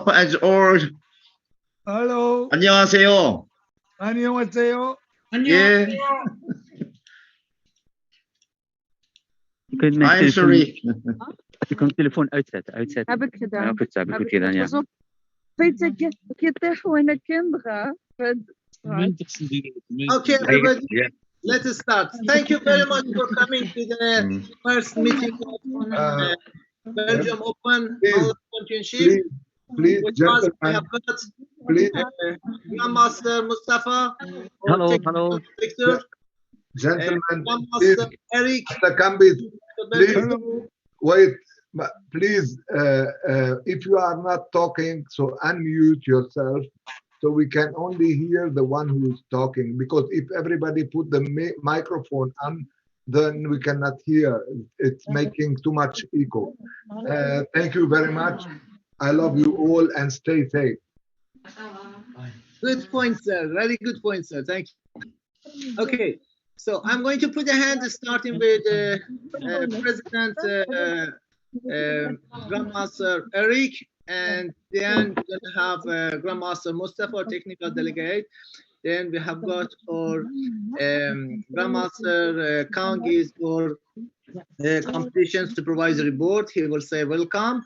As all. Hello. 안녕하세요. 안녕하세요. 예. I'm sorry. Je kunt telefoon uitzetten. Heb ik gedaan. Ja, goed, heb ik goed gedaan, ja. Pas op. Peter, je tegen de kinderen. Okay, everybody, let us start. Thank you very much for coming to the first meeting of Belgium Open Championship. Please, Which was we gentlemen, have got please, Grandmaster Mustafa, Hello, technical hello. director, gentlemen, please, Grandmaster Eric, Mr. Kambit, please, Belgium. wait, but please, if you are not talking, so unmute yourself, so we can only hear the one who is talking, because if everybody put the microphone on, then we cannot hear. It's making too much echo. Thank you very much. I love you all and stay safe. Good point, sir. Very good point, sir. Thank you. Okay, so I'm going to put a hand starting with President Grandmaster Eric, and then we're going to have Grandmaster Mustafa, technical delegate. Then we have got our Grandmaster Kangis or competition supervisory board. He will say welcome.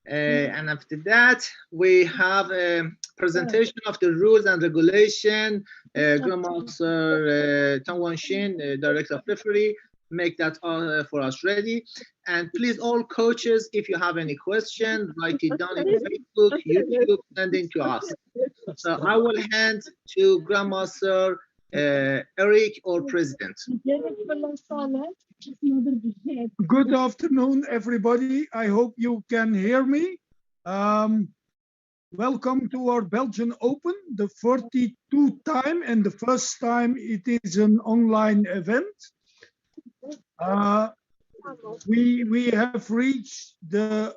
And after that, we have a presentation of the rules and regulation. Grandmaster Tang Wanshin, Director of Referee, make that for us ready. And please, all coaches, if you have any question, write it down in Facebook, YouTube, send it to us. So I will hand to Grandmaster Eric or President. Good afternoon, everybody. I hope you can hear me. Welcome to our Belgian Open, the 42nd time and the first time it is an online event. We have reached the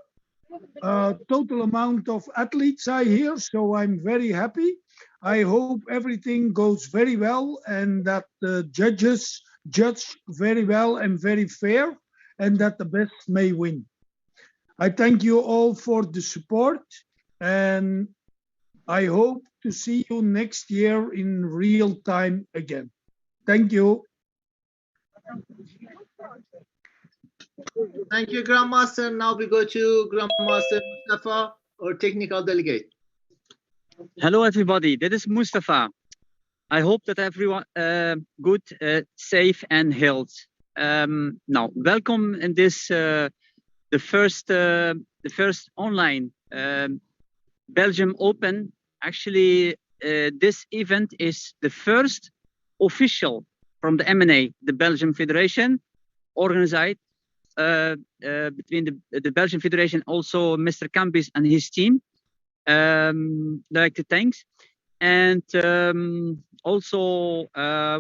total amount of athletes I hear, so I'm very happy. I hope everything goes very well and that the judges judge very well and very fair, and that the best may win. I thank you all for the support, and I hope to see you next year in real time again. Thank you. Thank you, Grandmaster. Now we go to Grandmaster Mustafa, or technical delegate. Hello, everybody. This is Mustafa. I hope that everyone good, safe, and healthy. Now, welcome in this the first online Belgium Open. Actually, this event is the first official from the MNA, the Belgium Federation, organized between the Belgian Federation, also Mr. Campis and his team. Like to thank, and also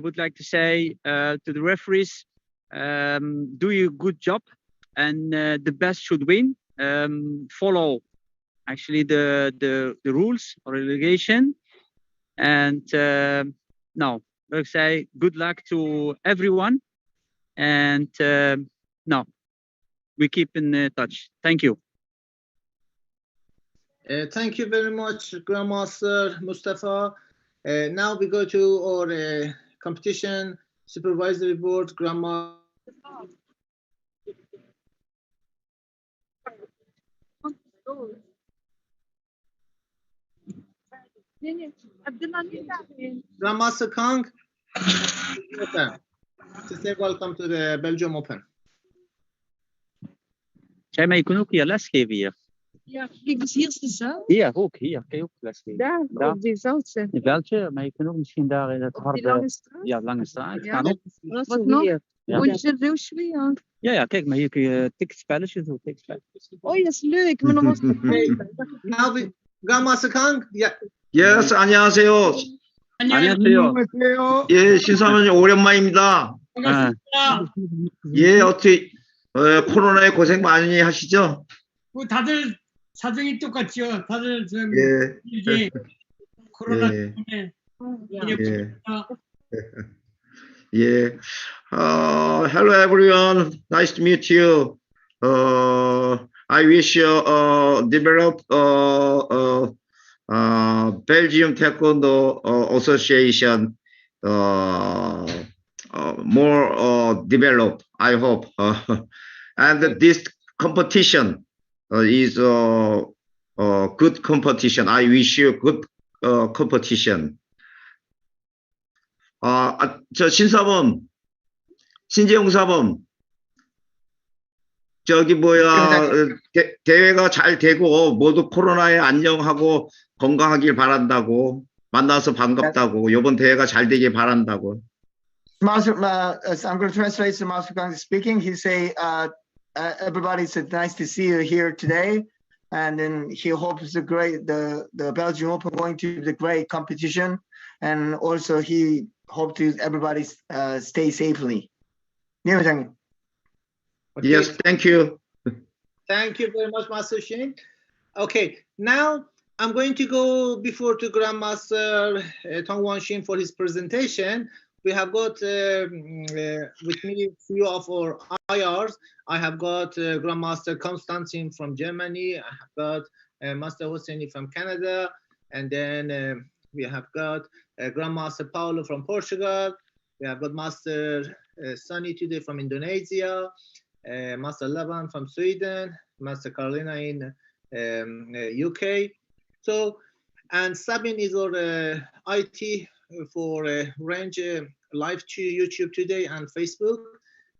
would like to say to the referees, do your good job, and the best should win. Follow actually the rules or relegation, and now let's say good luck to everyone, and now we keep in touch. Thank you. Thank you very much, Grandmaster Mustafa. Now we go to our competition supervisory board, Grandma. Grandmaster Kang, to say welcome to the Belgium Open. Zij mij kunnen ook hier lesgeven hier. Ja, kijk, dus hier is de zaal. Hier ook, hier kan je ook lesgeven. Daar, Daar. op die veldje. Een veldje, maar je kunt ook misschien daar in het Op harde... die lange straat. Ja, lange straat. Ja. Kan ook. Wat nog? Ja. Und je douche weer. Ja, kijk, maar hier kun je tikspelletjes doen. Tikspelletjes. Oh, dat is leuk. Maar dan was het Now we, Grandmaster Kang, yeah. Yes, 안녕하세요. 안녕하세요. 예, 신사모님 오랜만입니다. 아, 예, 어떻게 코로나에 고생 많이 하시죠? 뭐 다들 사정이 똑같죠. 다들 좀 예, 이게 코로나 예. 때문에 예. 이렇습니다. 예. Hello everyone. Nice to meet you. I wish you develop Belgium Taekwondo Association more develop. I hope. And this competition is good competition. I wish you good competition. 저 신사범, 신재용 사범, 저기 뭐야, 대회가 잘 되고 모두 코로나에 안녕하고 건강하길 바란다고, 만나서 반갑다고, 이번 대회가 잘 되길 바란다고. Master, I'm going to translate. So Master Kang is speaking. He say, everybody said, nice to see you here today. And then he hopes the Belgian Open going to be a great competition. And also he hopes to everybody stay safely. Okay. Yes, thank you. Thank you very much, Master Shin. Okay, now I'm going to go before to Grandmaster Tongwan Shin for his presentation. We have got with me a few of our IRs. I have got Grandmaster Konstantin from Germany. I have got Master Hosseini from Canada. And then we have got Grandmaster Paulo from Portugal. We have got Master Sunny today from Indonesia. Master Laban from Sweden. Master Carolina in UK. So, and Sabine is our IT for range live to YouTube today and Facebook.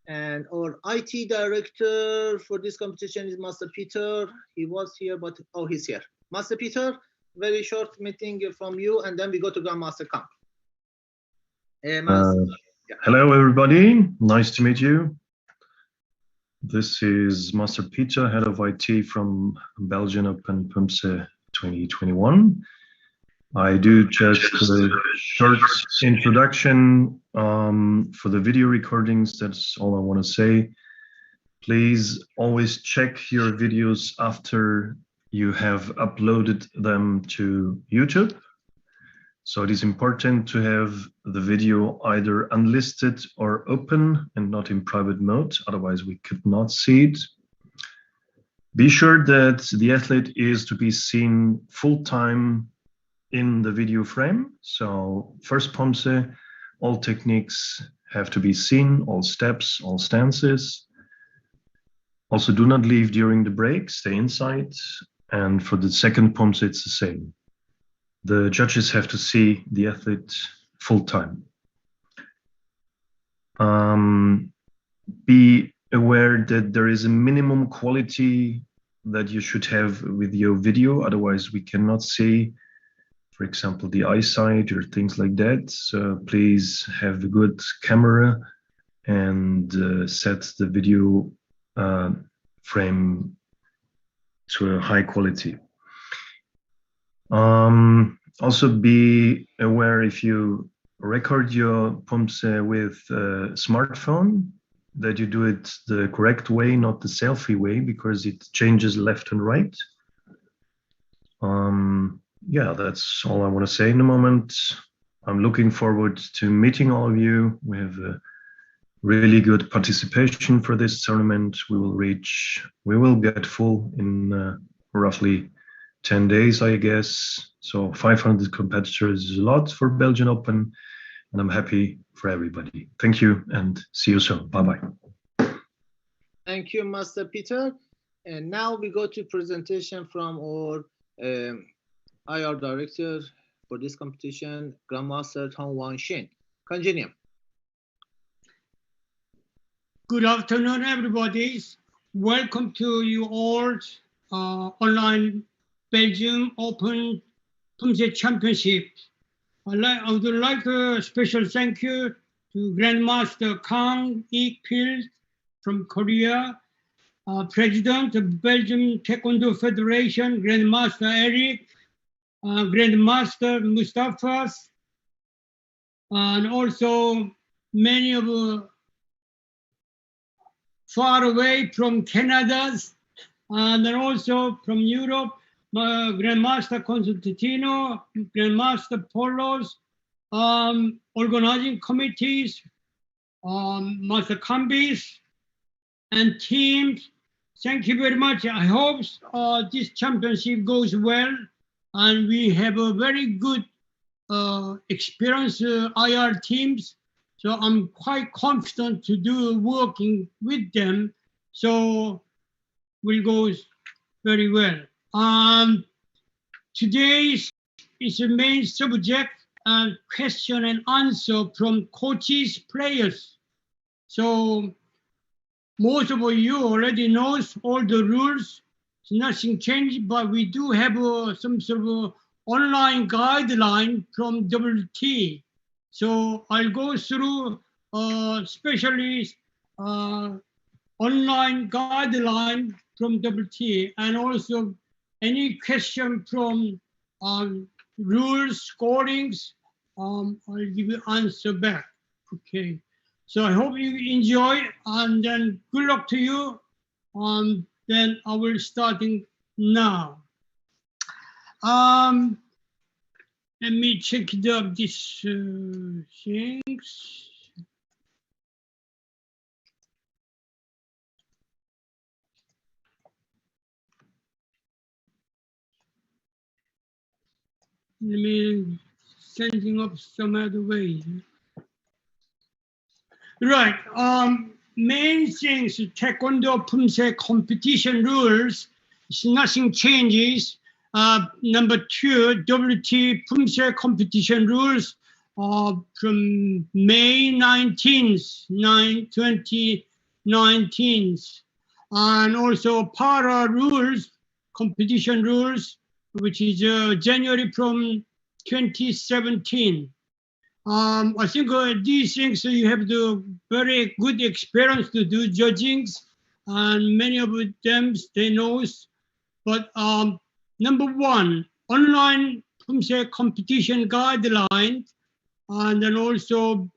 And our IT director for this competition is Master Peter. He was here, but oh, he's here. Master Peter, very short meeting from you, and then we go to Grandmaster Kang. Hello, everybody. Nice to meet you. This is Master Peter, head of IT from Belgian Open Poomsae 2021. I do just a short introduction for the video recordings. That's all I want to say. Please always check your videos after you have uploaded them to YouTube. So it is important to have the video either unlisted or open and not in private mode, otherwise we could not see it. Be sure that the athlete is to be seen full-time in the video frame. So first Poomsae, all techniques have to be seen, all steps, all stances. Also do not leave during the break, stay inside. And for the second Poomsae, it's the same. The judges have to see the athlete full-time. Be aware that there is a minimum quality that you should have with your video, otherwise we cannot see, for example, the eyesight or things like that. So please have a good camera and set the video frame to a high quality. Also be aware, if you record your Poomsae with a smartphone, that you do it the correct way, not the selfie way, because it changes left and right. Yeah, that's all I want to say in the moment. I'm looking forward to meeting all of you. We have a really good participation for this tournament. We will get full in roughly 10 days, I guess. So 500 competitors is a lot for Belgian Open, and I'm happy for everybody. Thank you and see you soon. Bye-bye. Thank you, Master Peter. And now we go to presentation from our IR director for this competition, Grandmaster Tong-Wan Shin. Continue. Good afternoon, everybody. Welcome to you all online Belgium Open Poomsae Championship. I would like a special thank you to Grandmaster Kang Ik-pil from Korea, President of Belgium Taekwondo Federation, Grandmaster Eric, Grandmaster Mustafa, and also many of far away from Canada, and then also from Europe, Grandmaster Constantino, Grandmaster Polos, organizing committees, Master Kambis, and teams. Thank you very much. I hope this championship goes well, and we have a very good experienced IR teams. So I'm quite confident to do working with them. So will go very well. Today is the main subject and question and answer from coaches, players. So most of you already knows all the rules. Nothing changed, but we do have some sort of online guideline from WT. So I'll go through especially online guideline from WT, and also any question from rules, scorings, I'll give you answer back. Okay. So I hope you enjoy, and then good luck to you. Then I will starting now. Let me check up these things. Let me sending up some other way. Right. Main things, Taekwondo Poomsae competition rules. Nothing changes. Number 2, WT Poomsae competition rules from May 19th, 2019. And also para rules, competition rules, which is January from 2017. I think these things you have the very good experience to do judging, and many of them they know. But number 1, online Poomsae competition guideline, and then also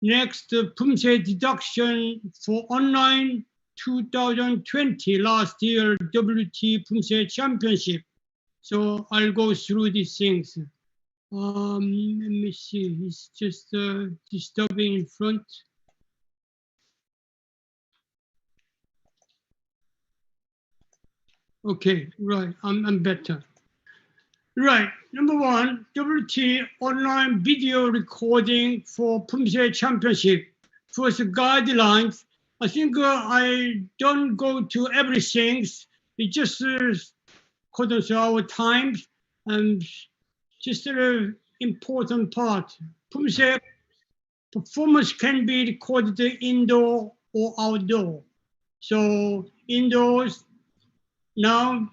next Poomsae deduction for online 2020 last year WT Poomsae Championship. So I'll go through these things. Let me see, it's just disturbing in front. Okay, right, I'm better. Right, number 1, WT online video recording for Poomsae Championship. First guidelines, I think I don't go to everything. It just according to our times, and just an important part. Poomsae performance can be recorded indoor or outdoor. So indoors, now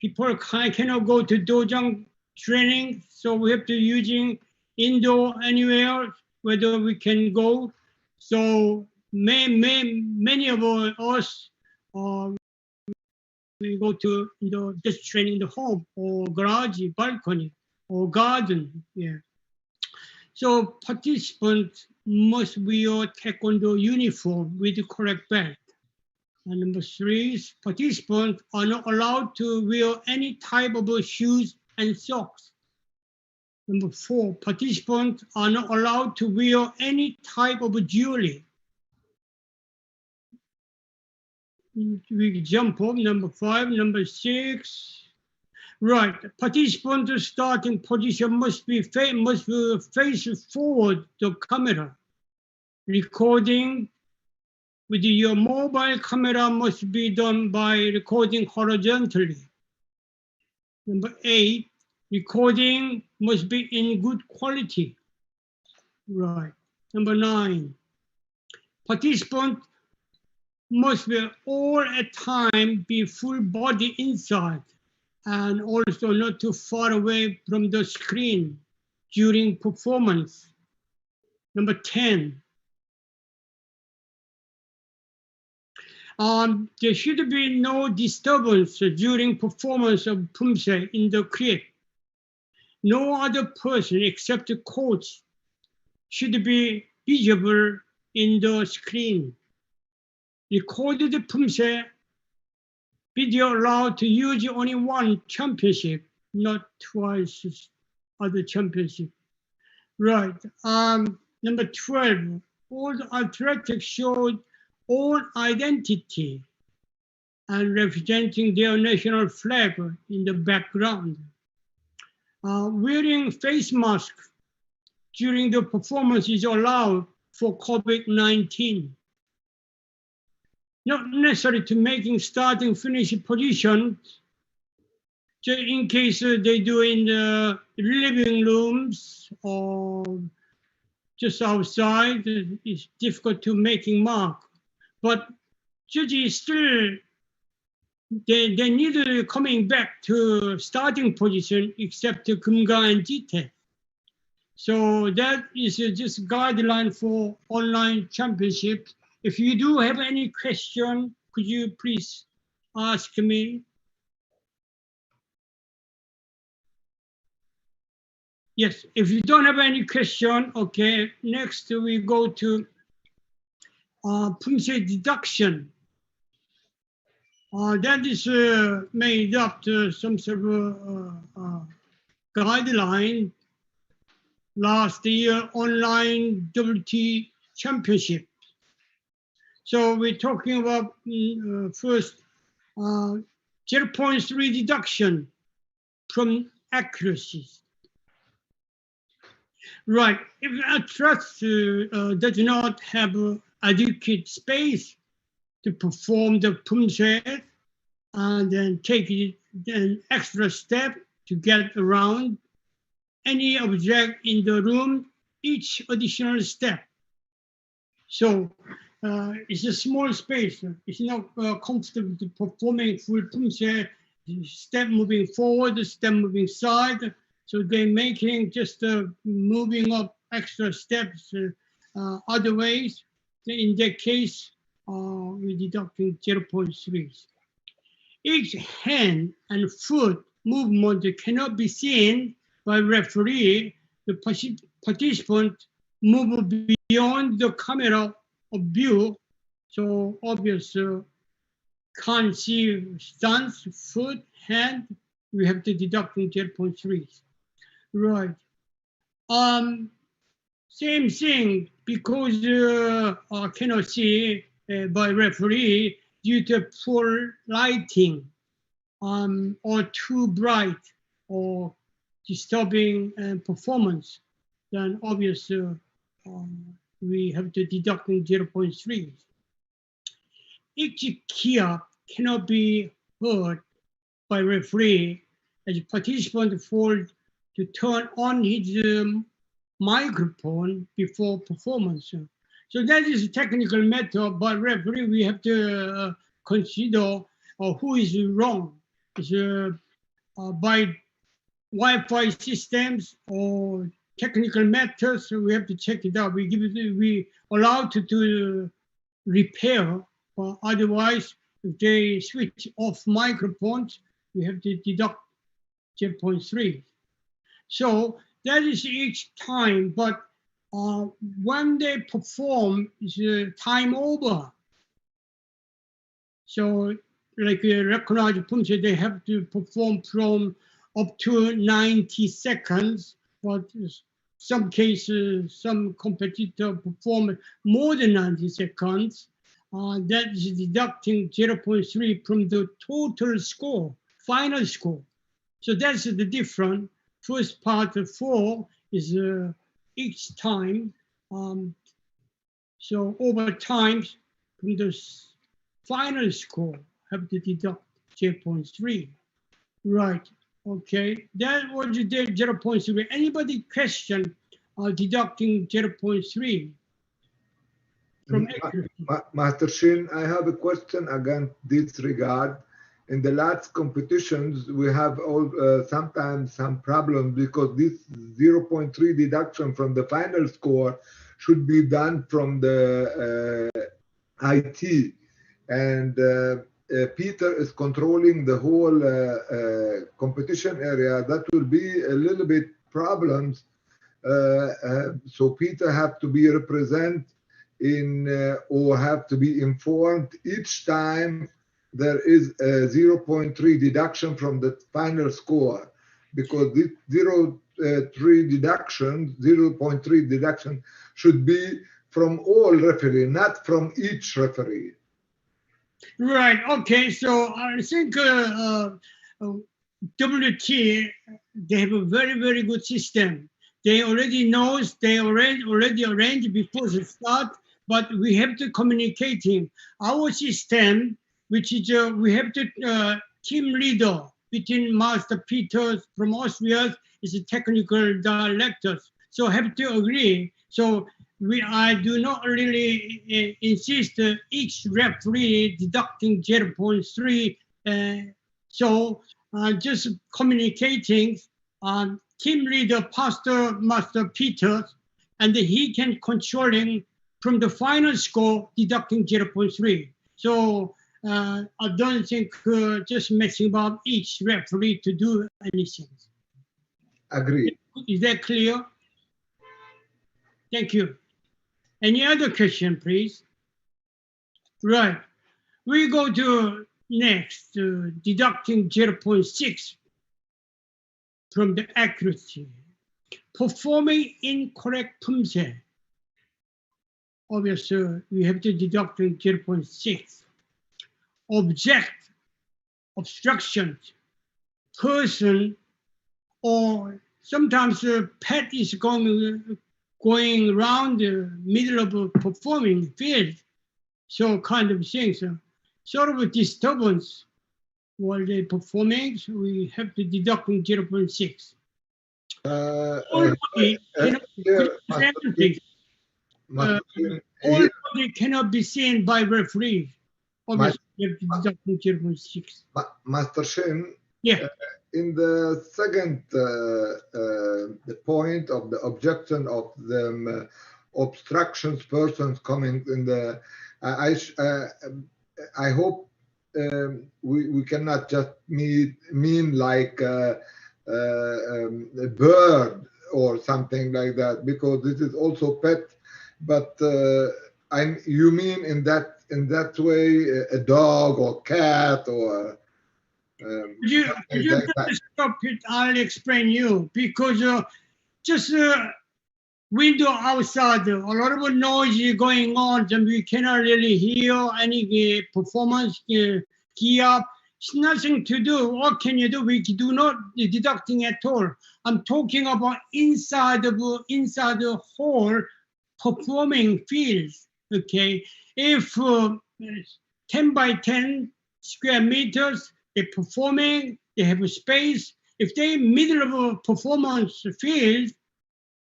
people cannot go to dojang training, so we have to using indoor anywhere, whether we can go. So many of us we go to just training in the home or garage, balcony or garden. Yeah. So participants must wear taekwondo uniform with the correct belt. And number 3, participants are not allowed to wear any type of shoes and socks. Number 4, participants are not allowed to wear any type of jewelry. We jump up. Number 5, number 6. Right, participants' starting position must face forward the camera. Recording with your mobile camera must be done by recording horizontally. Number 8, recording must be in good quality. Right. Number 9, participants must be all at time be full body inside and also not too far away from the screen during performance. Number 10, there should be no disturbance during performance of Poomsae in the clip. No other person except the coach should be visible in the screen. Recorded Poomsae video allowed to use only one championship, not twice other championship. Right. Number 12, all the athletics showed own identity and representing their national flag in the background. Wearing face mask during the performance is allowed for COVID-19. Not necessary to making starting finish position, just in case they do in the living rooms or just outside, it's difficult to making mark. But judges still, they need coming back to starting position except to Kumga and Jite. So that is just guideline for online championships. If you do have any question, could you please ask me? Yes, if you don't have any question, okay, next we go to Poomsae deduction. That is made up to some sort of guideline. Last year, online WT championship. So we're talking about first 0.3 deduction from accuracy. Right, if a athlete does not have adequate space to perform the Poomsae and then take an extra step to get around any object in the room, each additional step. So it's a small space. It's not comfortable to performing full Poomsae, step moving forward, step moving side. So they're making just moving up extra steps other ways. In that case, we're deducting 0.3. Each hand and foot movement cannot be seen by referee. The participant move beyond the camera of view, so obviously can't see stance, foot, hand. We have to deduct 0.3. Right. Same thing, because cannot see by referee due to poor lighting or too bright or disturbing performance, then obviously we have to deduct 0.3. Each kia cannot be heard by referee as participant failed to turn on his microphone before performance. So that is a technical matter, but referee, we have to consider who is wrong. Is by Wi-Fi systems or technical matters, so we have to check it out. We allowed to repair, otherwise if they switch off microphones, we have to deduct 0.3. So that is each time, but when they perform, it's time over. So like recognize Poomsae, they have to perform from up to 90 seconds, but some cases, some competitor perform more than 90 seconds. That is deducting 0.3 from the total score, final score. So that's the difference. First part of 4 is each time. So over time, from the final score, have to deduct 0.3. Right, okay. That was the 0.3. Anybody question deducting 0.3 from accuracy? Master Shin, I have a question again this regard. In the last competitions, we have all sometimes some problems because this 0.3 deduction from the final score should be done from the IT. And Peter is controlling the whole competition area. That will be a little bit problems. So Peter have to be represented in or have to be informed each time there is a 0.3 deduction from the final score, because this 0.3 deduction should be from all referee, not from each referee. Right, okay, so I think WT, they have a very, very good system. They already knows, they already arranged before the start, but we have to communicating. Our system, which is we have to team leader between Master Peters from Austria is a technical director, so have to agree. So I do not really insist each referee deducting 0.3. So just communicating, team leader Master Peters, and he can controlling from the final score deducting 0.3. So I don't think just messing about each referee to do anything. Agreed. Is that clear? Thank you. Any other question, please? Right. We go to next, deducting 0.6 from the accuracy. Performing incorrect Poomsae. Obviously, we have to deduct 0.6. Object, obstructions, person, or sometimes a pet is going around the middle of a performing field. So kind of things, sort of a disturbance while they're performing, so we have to deduct 0.6. All body cannot be seen by referees. Obviously, you have to deduct 0.6. Master Shin, yeah. In the second the point of the objection of the obstructions persons coming in the, I hope we cannot just mean like a bird or something like that, because this is also pet, but you mean in that way a dog or cat or you just stop it, I'll explain you, because just window outside, a lot of noise going on, and we cannot really hear any performance gear. It's nothing to do. What can you do? We do not deducting at all. I'm talking about inside the whole performing fields. Okay, if 10 by 10 square meters, they're performing, they have a space. If they're middle of a performance field,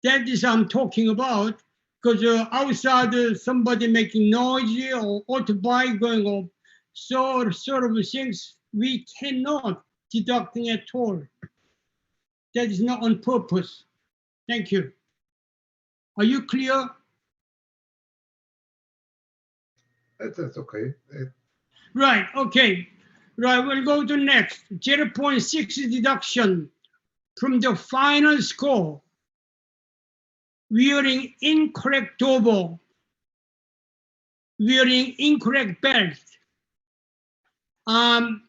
that is I'm talking about, because outside somebody making noise or autobike going off, sort of things we cannot deducting at all. That is not on purpose. Thank you. Are you clear? That's okay. Right, okay. Right, we'll go to next. 0.6 deduction from the final score. Wearing incorrect double. Wearing incorrect belt. I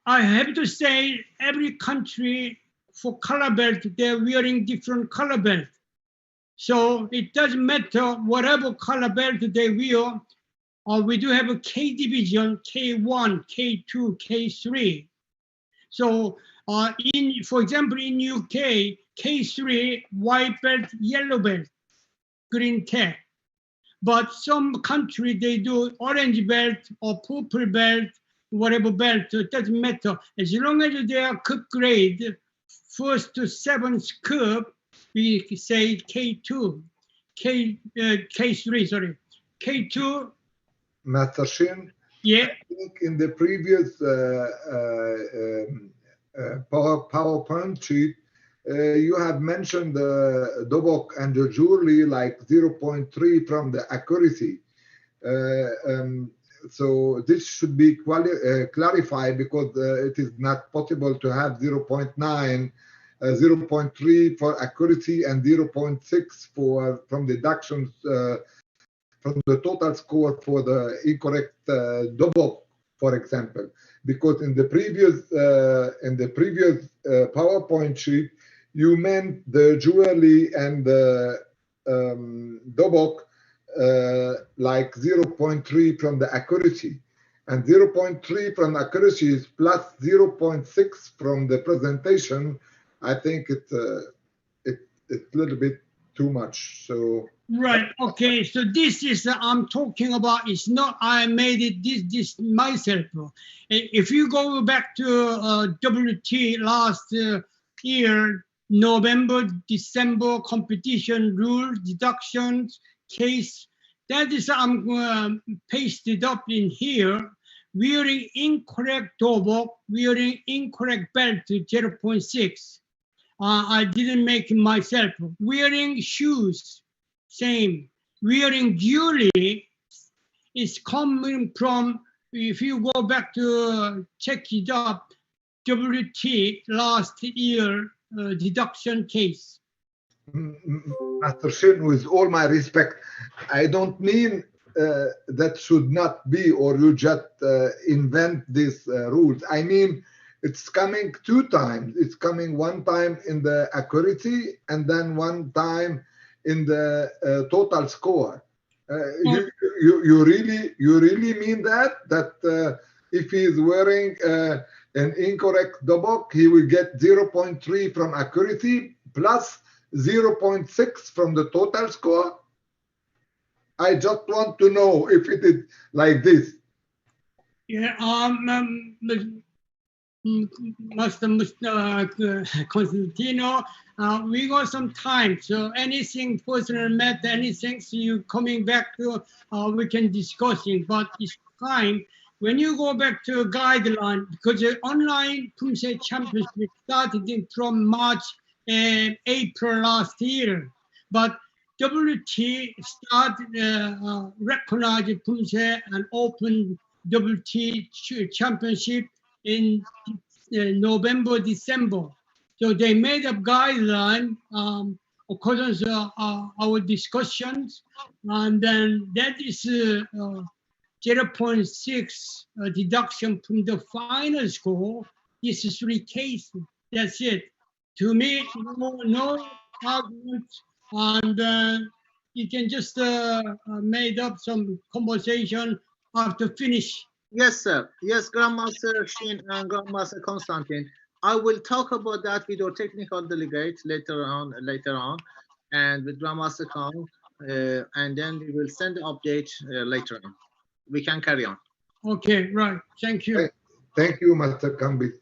have to say every country for color belt, they're wearing different color belt. So it doesn't matter whatever color belt they wear. We do have a K division, K1, K2, K3. So for example, in UK, K3, white belt, yellow belt, green tag. But some country, they do orange belt or purple belt, whatever belt, so it doesn't matter. As long as they are cup grade, first to seventh cup, we say K2, K3, sorry, K2. Master Shin, Yeah. I think in the previous PowerPoint sheet, you have mentioned the Dobok and the Jewelry like 0.3 from the accuracy. So this should be clarified because it is not possible to have 0.9, 0.3 for accuracy and 0.6 from deductions from the total score for the incorrect Dobok, for example. Because in the previous PowerPoint sheet, you meant the Jewelry and the Dobok like 0.3 from the accuracy, and 0.3 from accuracy is plus 0.6 from the presentation. I think it's a little bit too much. So right, okay. So this is I'm talking about. It's not I made it this myself. If you go back to WT last year, November, December competition rules, deductions, case, that is I'm pasted up in here. Wearing incorrect dobok, wearing incorrect belt to 0.6. I didn't make it myself. Wearing shoes, same. Wearing jewelry is coming from, if you go back to check it up, WT last year deduction case. Master Shin, with all my respect, I don't mean that should not be, or you just invent these rules. I mean, it's coming two times. It's coming one time in the accuracy and then one time in the total score. You really mean that if he's wearing an incorrect dobok, he will get 0.3 from accuracy plus 0.6 from the total score? I just want to know if it is like this. Yeah, Master Constantino, we got some time. So anything personal matter, anything so you coming back to, we can discussing. But it's time when you go back to guideline, because the online Poomsae championship started from March and April last year, but WT started recognize Poomsae and open WT championship in November, December. So they made a guideline according to our discussions, and then that is 0.6 deduction from the final score. This is 3 cases. That's it. To me, no argument, and you can just made up some conversation after finish. Yes, sir. Yes, Grandmaster Shin and Grandmaster Constantine. I will talk about that with your technical delegate later on, and with Grandmaster Kong, and then we will send the update later on. We can carry on. Okay, right. Thank you. Thank you, Master Kambi.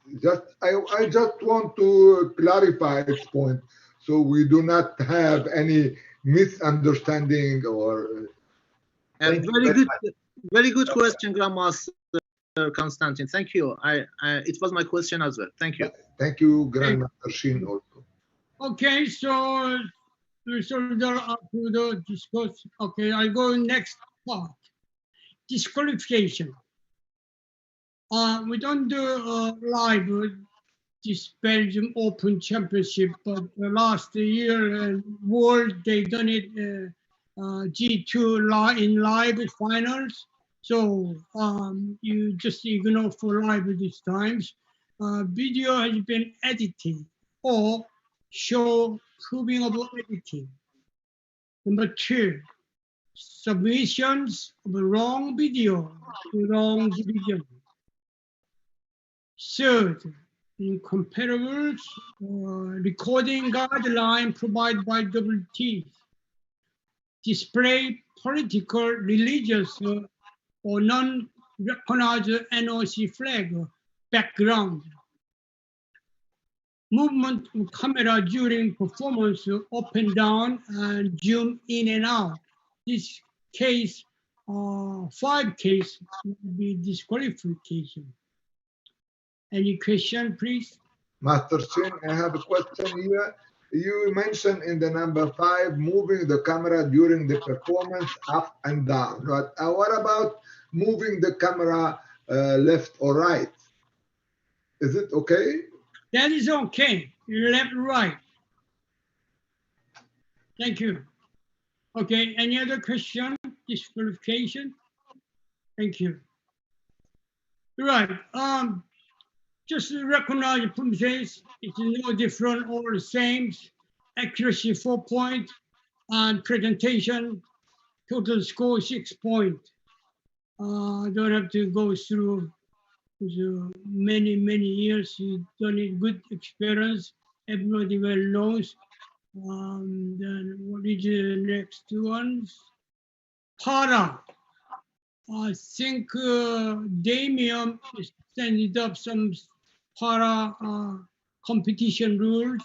I just want to clarify this point so we do not have any misunderstanding or. And very good question, Grandmaster Constantine. Thank you. It was my question as well. Thank you. Thank you, Grandmaster Shin also. Okay, so to discuss. Okay, I'll go next part. Disqualification. We don't do live this Belgium Open Championship, but last year World they done it G2 in live finals. So you just ignore for live these times. Video has been edited or show proving of editing. Number 2, submissions of wrong video, wrong division. Third, incomparables recording guideline provided by WT. Display political, religious, or non-recognized NOC flag background. Movement of camera during performance up and down and zoom in and out. This case, 5 case will be disqualification. Any question, please? Master Singh, I have a question here. You mentioned in the number 5, moving the camera during the performance up and down. But what about moving the camera left or right? Is it okay? That is okay. Left, right. Thank you. Okay, any other question? Disqualification? Thank you. Right. Just to recognize the Poomsae, it's no different, all the same. Accuracy 4 points, and presentation, total score 6 points. Don't have to go through many years. You've done it, good experience. Everybody well knows. Then what is the next ones? Para. I think Damien is sending up some para competition rules.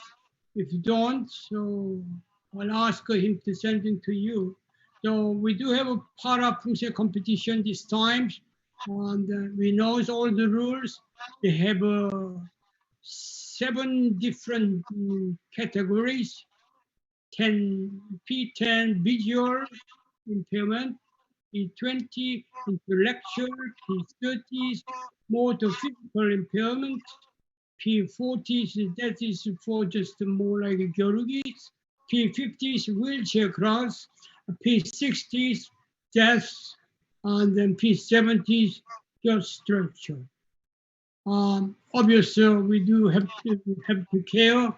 If you don't, so I'll ask him to send them to you. So we do have a para Poomsae competition this time, and we know all the rules. They have 7 different categories. P10 visual impairment, P20 intellectual, P30 motor physical impairment, P40 that is for just more like Georgis, P50 wheelchair class, P60 death, and then P70 just structure. Obviously, we do have to care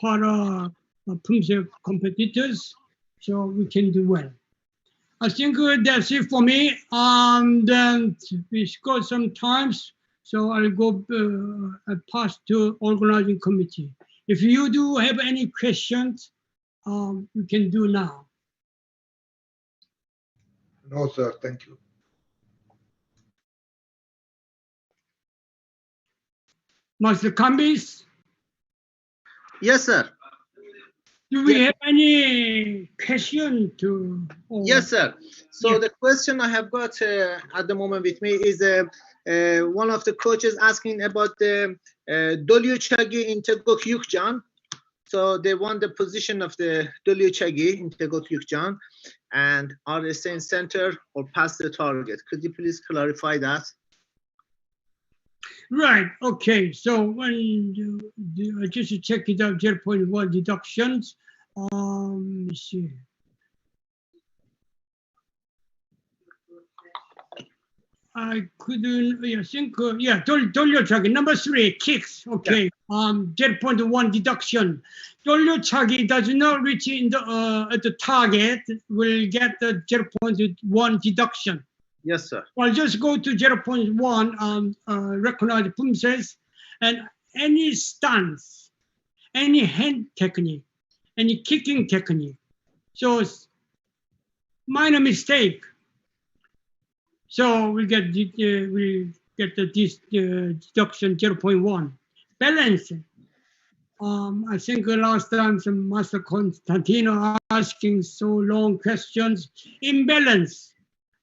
para Poomsae competitors, so we can do well. I think that's it for me. Then we got some times, so I'll go pass to organizing committee. If you do have any questions, you can do now. No, sir. Thank you. Master Kambis, Yes, sir. do we have any question to? Yes, sir. So the question I have got at the moment with me is one of the coaches asking about the Doluchagi in Tegok Yukjan. So they want the position of the Doluchagi in Tegok Yukjan, and are they staying center or past the target? Could you please clarify that? Right, okay, so when just to check it out, 0.1 deductions, let's see. I couldn't, I think, yeah, Doluchagi, number 3, kicks, okay, 0.1 deduction. Doluchagi does not reach in the, at the target, will get the 0.1 deduction. Yes, sir. I'll just go to 0.1 recognize Poomsae, and any stance, any hand technique, any kicking technique. So minor mistake. So we get the deduction 0.1. Balance. I think last time some Master Constantino asking so long questions. Imbalance.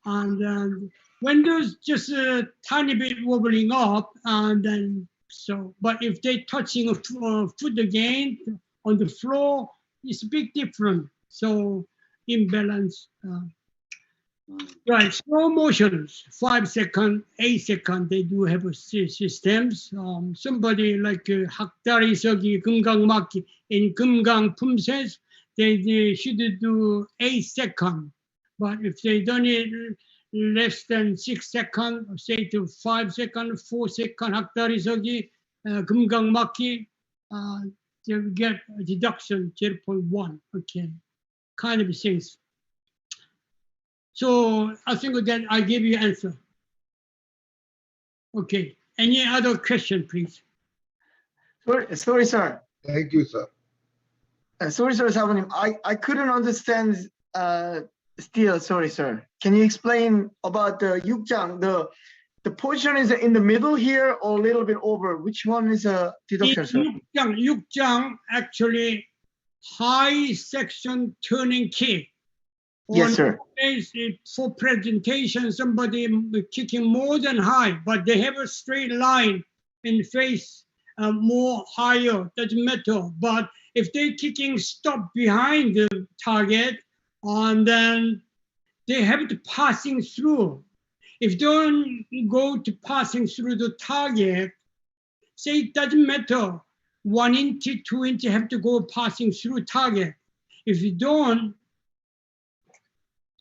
And when there's just a tiny bit wobbling up, and then so, but if they touching a foot again on the floor, it's a big difference. So imbalance. Right, slow motions, 5 second, 8 second, they do have systems. Somebody like 학다리 서기 금강막기 in 금강 품ses, they should do 8 second. But if they done it less than 6 second, say to 5 second, 4 second 학다리 서기 금강막기, they will get a deduction 0.1. Okay, kind of things. So I think that I give you answer. Okay. Any other question, please? Sorry, sir. Thank you, sir. Sorry, sir, Sabanim. I couldn't understand still. Sorry, sir. Can you explain about the yukjang? The position is in the middle here or a little bit over? Which one is a deduction, sir? Yukjang actually high section turning kick. Yes, sir. For presentation, somebody kicking more than high, but they have a straight line and face more higher, doesn't matter. But if they're kicking stop behind the target, and then they have to passing through. If don't go to passing through the target, say it doesn't matter, 1 inch, 2 inch have to go passing through target. If you don't,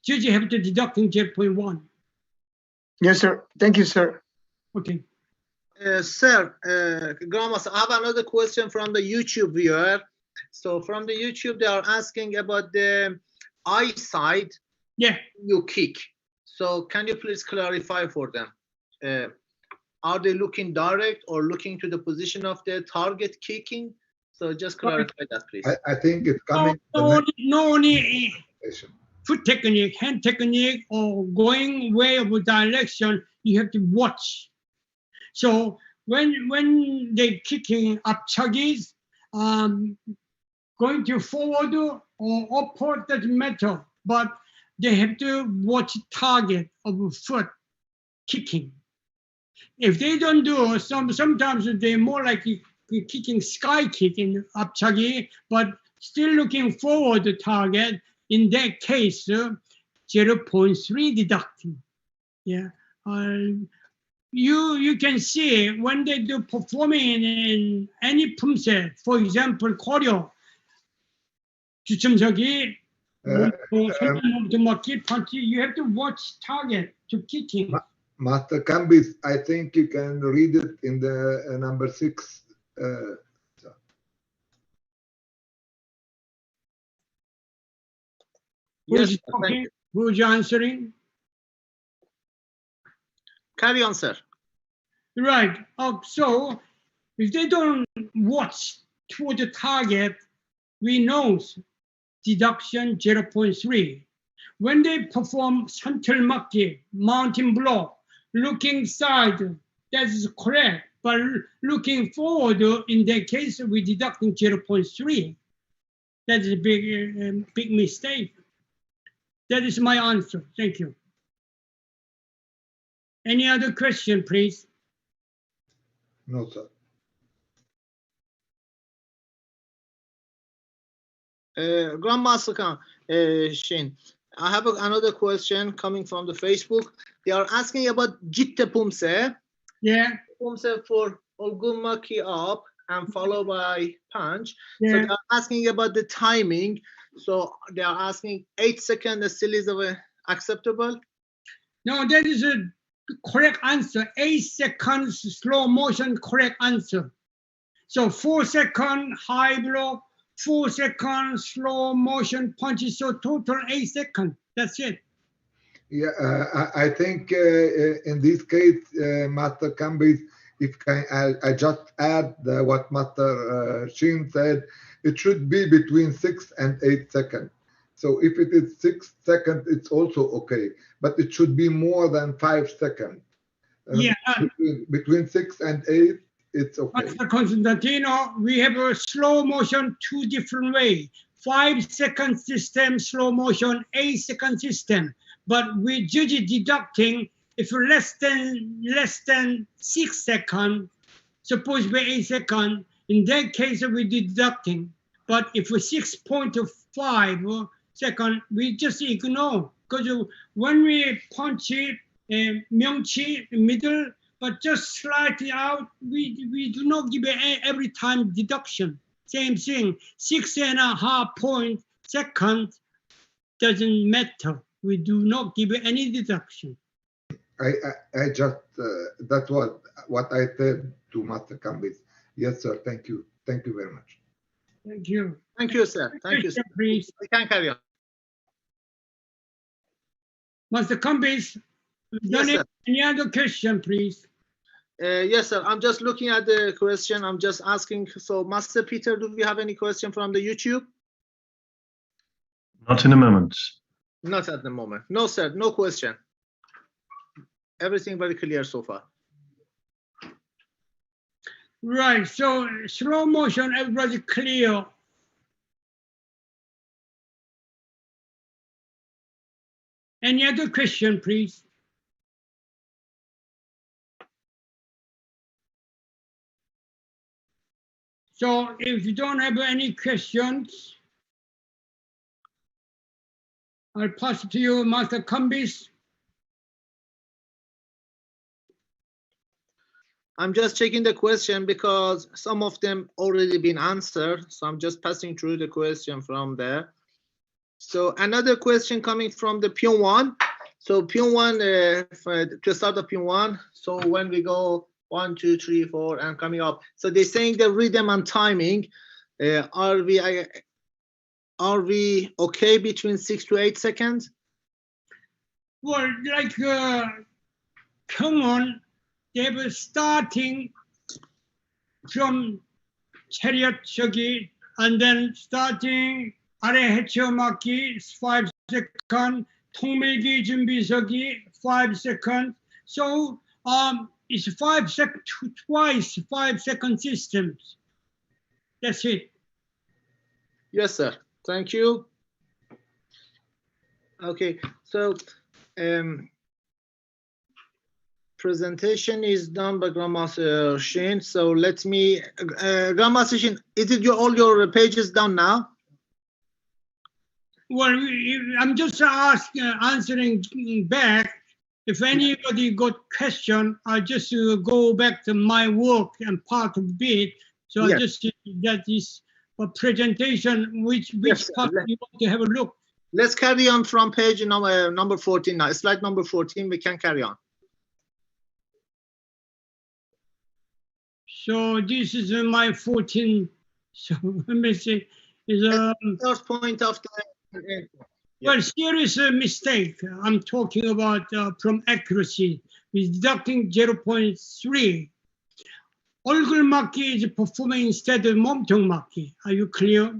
you have to deducting 0.1. Yes, sir. Thank you, sir. Okay. Sir, Grandmaster, I have another question from the YouTube viewer. So from the YouTube, they are asking about the eyesight. Yeah. You kick. So can you please clarify for them? Are they looking direct or looking to the position of the target kicking? So just clarify that, please. I think it's coming. No only foot technique, hand technique, or going way of direction, you have to watch. So when they kicking up chuggies, going to forward or upward doesn't matter, but they have to watch target of foot kicking. If they don't do, sometimes they're more like kicking sky kicking up chuggy, but still looking forward to target. In that case, 0.3 deducting. Yeah, you can see when they do performing in any Poomsae, for example, choreo, 주춤서기, punch, you have to watch target to kicking. Master Kambis, I think you can read it in the number 6. Yes, Who's answering? Carry on, sir. Right. So if they don't watch toward the target, we know deduction 0.3. When they perform 산틀맞기, mountain block, looking side, that is correct. But looking forward, in that case, we deducting 0.3. That is a big mistake. That is my answer. Thank you. Any other question, please? No, sir. Grandmaster Khan, Shane, I have another question coming from the Facebook. They are asking about Jitte Poomsae. Yeah. Poomsae for Olgunmaki up and followed by punch. Yeah. So they are asking about the timing. So they are asking 8 seconds still is acceptable? No, that is a correct answer. 8 seconds slow motion, correct answer. So 4 second high block, 4 second slow motion punches. So total 8 seconds. That's it. Yeah, I think in this case, Master Kambis, if I just add what Master Shin said, it should be between 6 and 8 seconds. So if it is 6 seconds, it's also okay, but it should be more than 5 seconds. Yeah. Between 6 and 8, it's okay. Master Constantino, we have a slow motion 2 different ways. 5 second system slow motion, 8 second system. But we usually deducting if less than 6 seconds, suppose we 8 seconds, in that case we deducting. But if we 6.5 seconds, we just ignore because when we punch it, 명치, middle, but just slightly out, we do not give every time deduction. Same thing, 6.5 point second doesn't matter. We do not give any deduction. I just, that was what I said to Master Kambis. Yes, sir. Thank you. Thank you very much. Thank you. Thank you, sir. Thank you, sir. Please. We can carry on. Master Kambis, Yes, sir. any other question, please? Yes, sir. I'm just looking at the question. I'm just asking. So, Master Peter, do we have any question from the YouTube? Not in a moment. Not at the moment. No, sir. No question. Everything very clear so far. Right. So slow motion, everybody clear. Any other question, please? So if you don't have any questions, I'll pass it to you, Master Kambis. I'm just checking the question because some of them already been answered. So I'm just passing through the question from there. So another question coming from the Pyong1. So Pyong1, to start the Pyong1. So when we go 1, 2, 3, 4, and coming up. So they're saying the rhythm and timing. Are we okay between 6 to 8 seconds? Well, like Pyong1, they were starting from chariot shogi and then starting 아래 헤쳐막기 5 seconds, 통밀기 준비서기 5 seconds. So it's 5 seconds, twice 5 second systems. That's it. Yes, sir. Thank you. Okay, so presentation is done by Grandmaster Shin. So let me, Grandmaster Shin, is it all your pages done now? Well, I'm just answering back. If anybody got question, I just go back to my work and part of it. So Yes. I just that is a presentation. Which Yes, sir. part you want to have a look? Let's carry on from page number 14 now. Slide number 14, we can carry on. So this is my 14. So let me see. Is First point of the well, here is a mistake. I'm talking about from accuracy. With deducting 0.3. 얼굴 맞기 is performing instead of 몸통 맞기. Are you clear?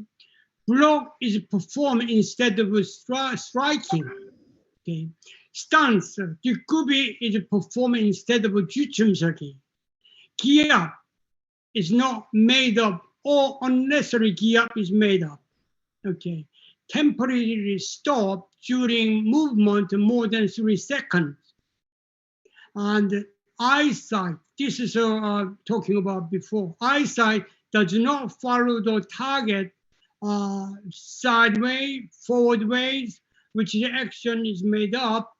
Block is performed instead of striking. Okay. Stance, 뒷굽이 is performed instead of 주춤서기. 기압 is not made up, or unnecessary 기압 is made up. Okay. Temporarily stop during movement more than 3 seconds. And eyesight, this is talking about before. Eyesight does not follow the target sideways, forward ways, which the action is made up.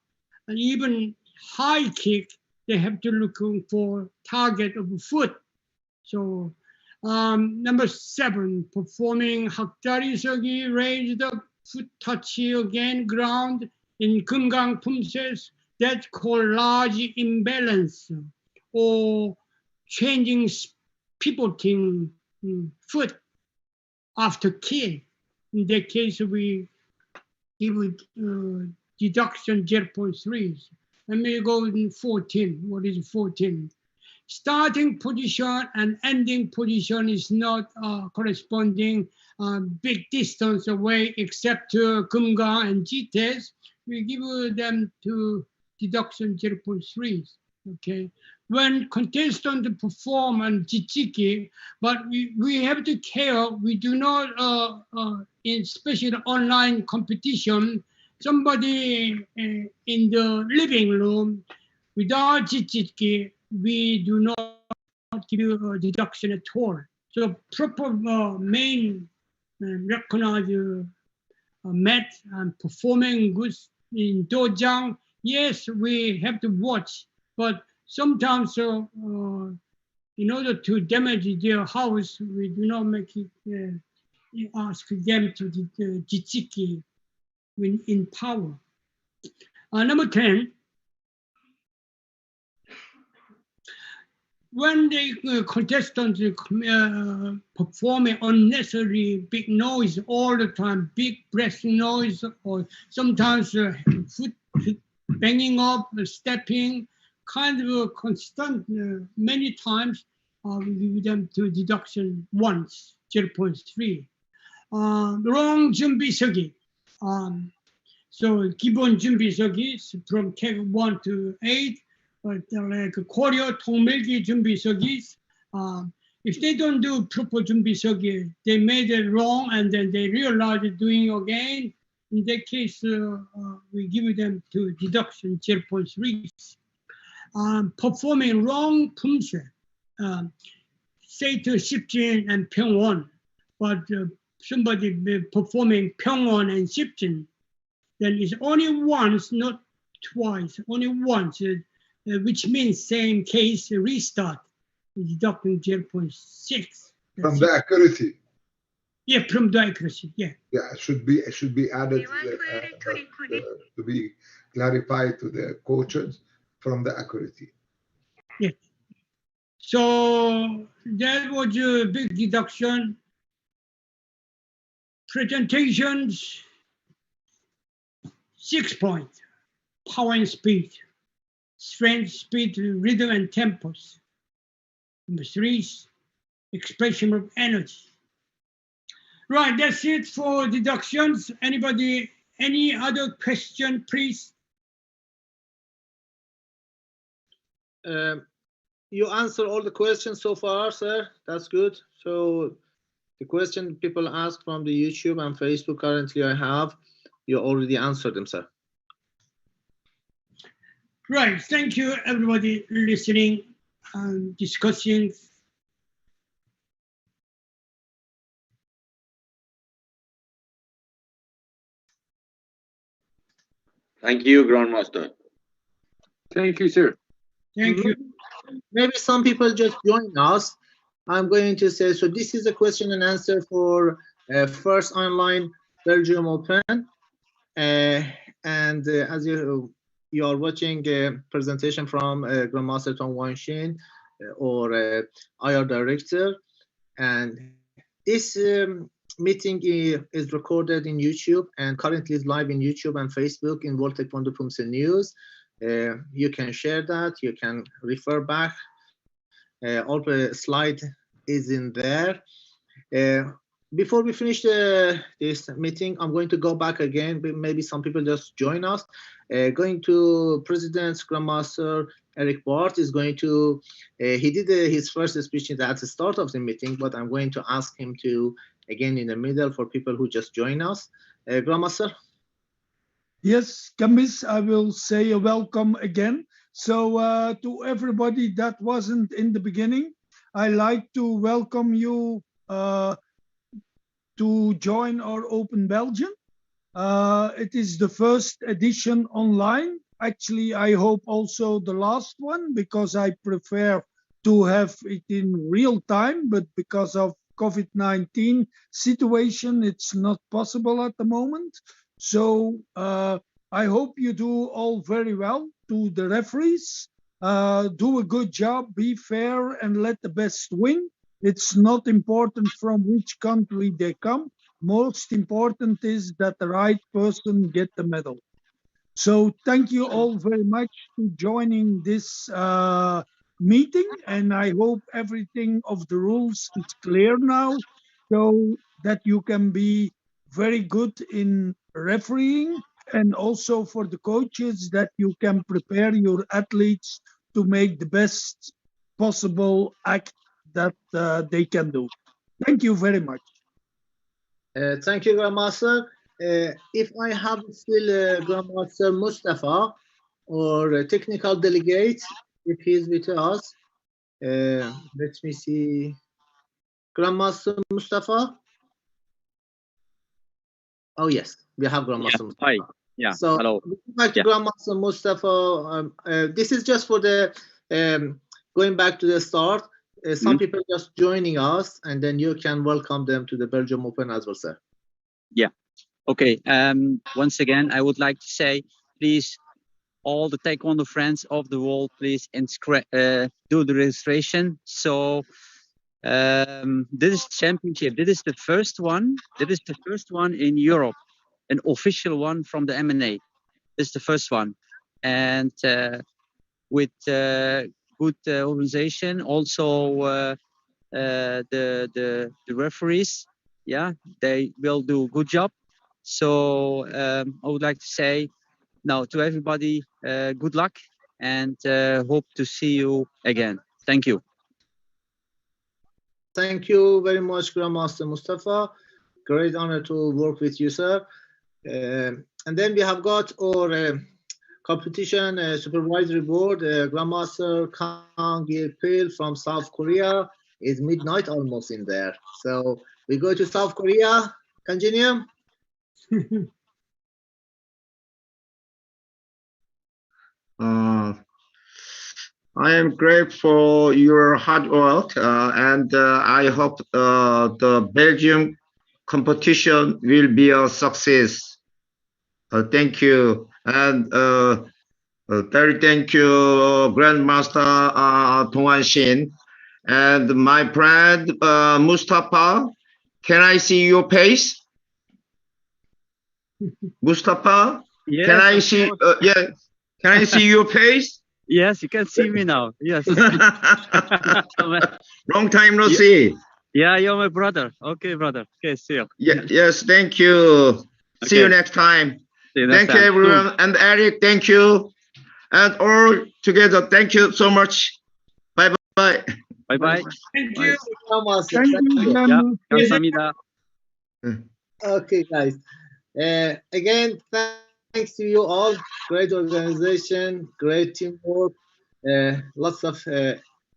And even high kick, they have to look for target of foot. So number 7, performing hakda리 서기, raise the foot touch again, ground in 금강 Poomsae, that's called large imbalance, or changing, pivoting foot after kill. In that case, we give it deduction 0.3. Let me go in 14. What is 14? Starting position and ending position is not corresponding big distance away, except 금강 and GTS. We give them to deduction 0.3. Okay. When contestant perform and jichiki, but we have to care. We do not, especially online competition, somebody in the living room without jichiki, we do not give you a deduction at all. So proper main recognized mat and performing good in dojang, yes, we have to watch, but sometimes in order to damage their house, we do not make it, ask them to jitsiki when in power. Number 10, when the contestants performing unnecessary big noise all the time, big breath noise, or sometimes foot banging up, stepping, kind of a constant, many times, we give them to deduction once, 0.3. wrong 준비서기. So 기본 준비서기 from tag 1 to 8, but like 고려 통밀기 준비서기, if they don't do proper 준비서기, they made it wrong and then they realized it doing again. In that case, we give them to deduction 0.3. Performing wrong Poomsae, say to Shipjin and Pyongwon, but somebody performing Pyongwon and Shipjin, then it's only once, not twice, only once, which means same case, restart, deducting 0.6. From the accuracy. Yeah, from the accuracy, yeah. Yeah, it should be added to be clarified to the coaches from the accuracy. Yeah. So that was a big deduction. Presentations, 6 points. Power and speed, strength, speed, rhythm, and tempos. Number 3, expression of energy. Right, that's it for deductions. Anybody, any other question, please? You answer all the questions so far, sir. That's good. So the question people ask from the YouTube and Facebook currently I have, you already answered them, sir. Right, thank you everybody listening and discussing. Thank you, Grandmaster. Thank you, sir. Thank you. Maybe some people just joined us. I'm going to say, so this is a question and answer for first online Belgium Open. And as you are watching a presentation from Grandmaster Tong Wanshin or IR Director. And this meeting is recorded in YouTube and currently is live in YouTube and Facebook in World Taekwondo Poomsae News. You can share that, you can refer back. All the slide is in there. Before we finish this meeting, I'm going to go back again. Maybe some people just join us. Going to President Grandmaster Eric Bart is going to, he did his first speech at the start of the meeting, but I'm going to ask him to, again in the middle for people who just join us. Grandmaster? Yes, Kamis, I will say a welcome again. So to everybody that wasn't in the beginning, I like to welcome you to join our Open Belgium. It is the first edition online. Actually, I hope also the last one, because I prefer to have it in real time, but because of COVID-19 situation, it's not possible at the moment. So I hope you do all very well. To the referees, do a good job, be fair, and let the best win. It's not important from which country they come. Most important is that the right person get the medal. So thank you all very much for joining this meeting, and I hope everything of the rules is clear now, so that you can be very good in refereeing, and also for the coaches that you can prepare your athletes to make the best possible act that they can do. Thank you very much. Thank you, Grandmaster. If I have still Grandmaster Mustafa or a technical delegate, if he's with us, let me see. Grandmaster Mustafa? Oh, yes, we have Grandmaster Mustafa. Hi. Yeah. So Hello. back to Yeah. Grandmaster Mustafa. This is just for the going back to the start. Some people just joining us, and then you can welcome them to the Belgium Open as well, sir. Yeah. Okay. Once again, I would like to say, please, all the Taekwondo friends of the world, please do the registration. So this is championship. This is the first one. This is the first one in Europe, an official one from the MNA. This is the first one, and with good organization. Also, the referees, yeah, they will do a good job. So I would like to say now to everybody, good luck, and hope to see you again. Thank you. Thank you very much, Grandmaster Mustafa. Great honor to work with you, sir. And then we have got our competition supervisory board, Grandmaster Kang Il-pil from South Korea. It's midnight almost in there. So we go to South Korea. Continue. I am grateful for your hard work, and I hope the Belgium competition will be a success. Thank you, and very thank you, Grandmaster Donghan Shin, and my friend Mustafa. Can I see your face, Mustafa? Yes, Can I of see? course. Yeah, can I see your face? Yes, you can see me now. Yes. Long time no see. Yeah, you're my brother. Okay, brother. Okay, see you. Yeah, yes, thank you. See you Okay. next time. See you next Thank you, time. everyone. And Eric, thank you. And all together, thank you so much. Bye bye. Bye bye. Thank you. Grandmaster, Thank you, thank you. Yeah. Grandmaster. 감사합니다. Okay, guys. Again, thanks to you all. Great organization, great teamwork, lots of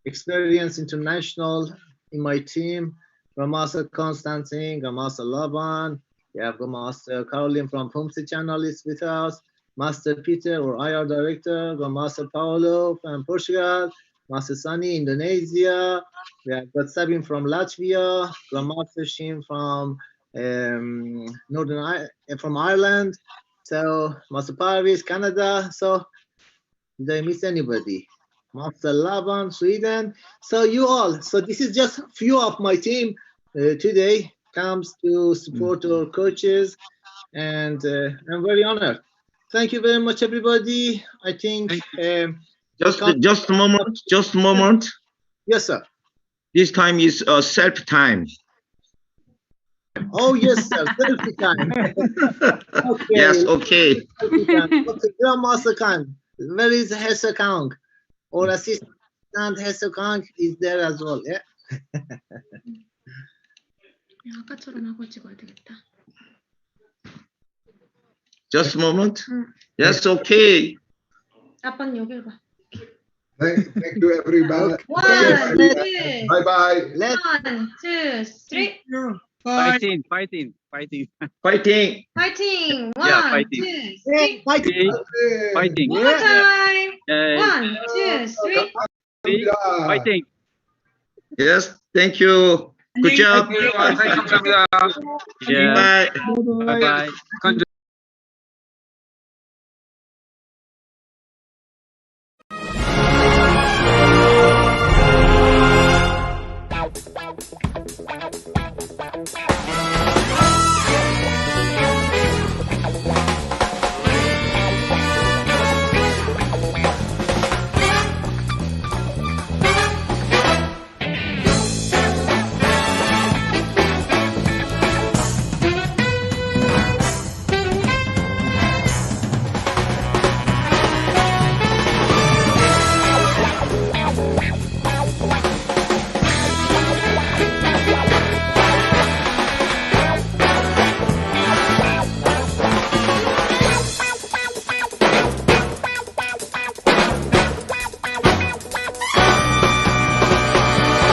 experience international in my team. Grandmaster Constantine, Grandmaster Laban, we have Grandmaster Caroline from Poomsae channel is with us, Master Peter, our IR director, Grandmaster Paolo from Portugal, Master Sunny, Indonesia, we have got Sabine from Latvia, Grandmaster Shin from from Ireland, so Master Paris, Canada. So did I miss anybody? Master Laban, Sweden. So you all. So this is just few of my team today comes to support our coaches, and I'm very honored. Thank you very much, everybody. I think just a moment. Just a moment. Yes, sir. This time is self time. Oh yes, sir. Selfie time. Okay. Yes. Okay. Selfie time. Okay, Grandmaster Kang. Where is Hesse Kang? Or assistant Hesse Kang is there as well. Yeah. Just a moment. Yes. Okay. Thank you, everybody. One, Bye bye. 1, 2, 3. Bye. Fighting, fighting, fighting. Fighting. Fighting. 1, Yeah, fighting. 2, 3. Fighting. Fighting. One more time. Uh, 1, 2, 3. Fighting. Yes. Thank you. Good job. 감사합니다. Yeah. Bye. Bye bye.